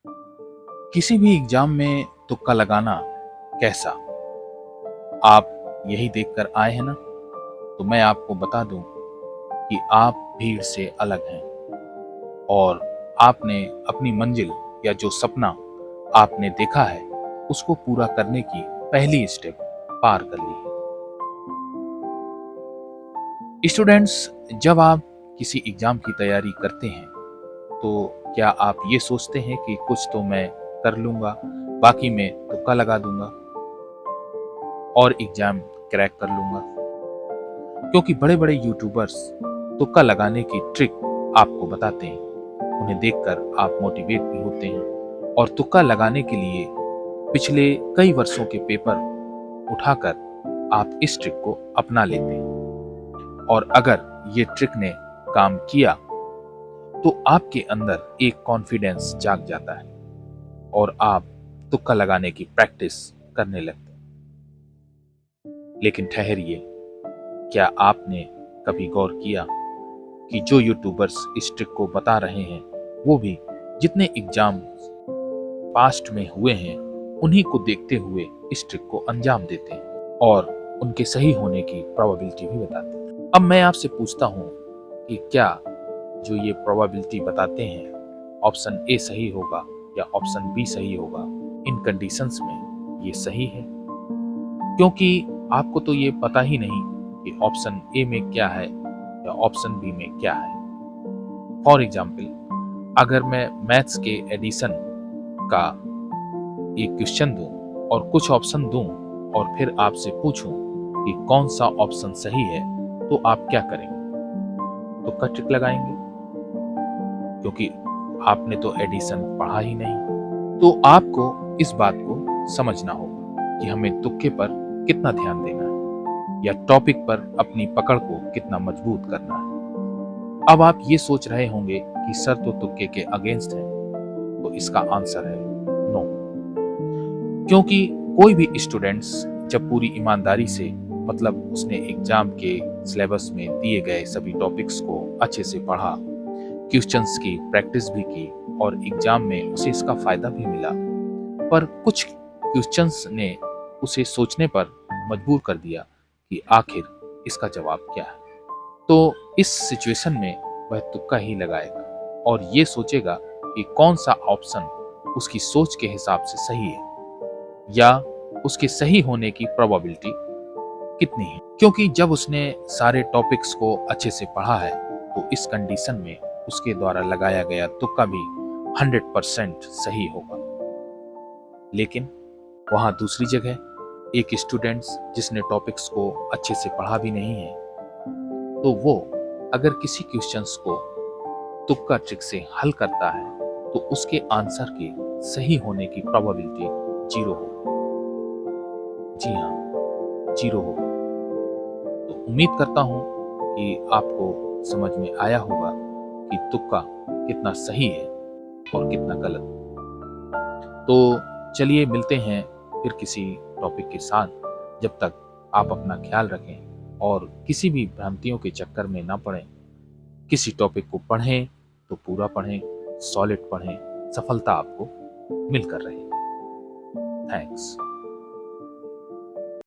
किसी भी एग्जाम में तुक्का लगाना कैसा? आप यही देखकर आए हैं ना? तो मैं आपको बता दूं कि आप भीड़ से अलग हैं और आपने अपनी मंजिल या जो सपना आपने देखा है उसको पूरा करने की पहली स्टेप पार कर ली है। स्टूडेंट्स, जब आप किसी एग्जाम की तैयारी करते हैं तो क्या आप ये सोचते हैं कि कुछ तो मैं कर लूंगा, बाकी मैं तुक्का लगा दूंगा और एग्जाम क्रैक कर लूंगा? क्योंकि बड़े बड़े यूट्यूबर्स तुक्का लगाने की ट्रिक आपको बताते हैं, उन्हें देखकर आप मोटिवेट भी होते हैं और तुक्का लगाने के लिए पिछले कई वर्षों के पेपर उठाकर आप इस ट्रिक को अपना लेते हैं। और अगर ये ट्रिक ने काम किया तो आपके अंदर एक कॉन्फिडेंस जाग जाता है और आप तुक्का लगाने की प्रैक्टिस करने लगते हैं। लेकिन ठहरिए, क्या आपने कभी गौर किया कि जो यूट्यूबर्स इस ट्रिक को बता रहे हैं वो भी जितने एग्जाम पास्ट में हुए हैं उन्हीं को देखते हुए इस ट्रिक को अंजाम देते हैं और उनके सही होने की प्रोबेबिलिटी भी बताते हैं। अब मैं आपसे पूछता हूं कि क्या जो ये प्रोबेबिलिटी बताते हैं ऑप्शन ए सही होगा या ऑप्शन बी सही होगा? इन कंडीशंस में ये सही है, क्योंकि आपको तो ये पता ही नहीं कि ऑप्शन ए में क्या है या ऑप्शन बी में क्या है। फॉर एग्जाम्पल, अगर मैं मैथ्स के एडिशन का एक क्वेश्चन दूं और कुछ ऑप्शन दूं और फिर आपसे पूछूं कि कौन सा ऑप्शन सही है, तो आप क्या करेंगे? तुक्का ट्रिक लगाएंगे, क्योंकि आपने तो एडिशन पढ़ा ही नहीं। तो आपको इस बात को समझना होगा कि हमें तुक्के पर कितना ध्यान देना है या टॉपिक पर अपनी पकड़ को कितना मजबूत करना है। अब आप ये सोच रहे होंगे कि सर तो तुक्के के अगेंस्ट है, तो इसका आंसर है नो। क्योंकि कोई भी स्टूडेंट्स जब पूरी ईमानदारी से, मतलब उसने एग्जाम के सिलेबस में दिए गए सभी टॉपिक्स को अच्छे से पढ़ा, क्वेश्चंस की प्रैक्टिस भी की और एग्जाम में उसे इसका फायदा भी मिला, पर कुछ क्वेश्चंस ने उसे सोचने पर मजबूर कर दिया कि आखिर इसका जवाब क्या है, तो इस सिचुएशन में वह तुक्का ही लगाएगा और ये सोचेगा कि कौन सा ऑप्शन उसकी सोच के हिसाब से सही है या उसके सही होने की प्रोबेबिलिटी कितनी है। क्योंकि जब उसने सारे टॉपिक्स को अच्छे से पढ़ा है तो इस कंडीशन में उसके द्वारा लगाया गया तुक्का भी 100% सही होगा। लेकिन वहां दूसरी जगह एक स्टूडेंट्स जिसने टॉपिक्स को अच्छे से पढ़ा भी नहीं है, तो वो अगर किसी क्वेश्चंस को तुक्का ट्रिक से हल करता है तो उसके आंसर के सही होने की प्रोबेबिलिटी 0 होगी। जी हाँ, 0 होगी। तो उम्मीद करता हूं कि आपको समझ में आया होगा कि तुक्का कितना सही है और कितना गलत। तो चलिए मिलते हैं फिर किसी टॉपिक के साथ। जब तक आप अपना ख्याल रखें और किसी भी भ्रांतियों के चक्कर में ना पड़ें। किसी टॉपिक को पढ़ें तो पूरा पढ़ें, सॉलिड पढ़ें, सफलता आपको मिलकर रहे। थैंक्स।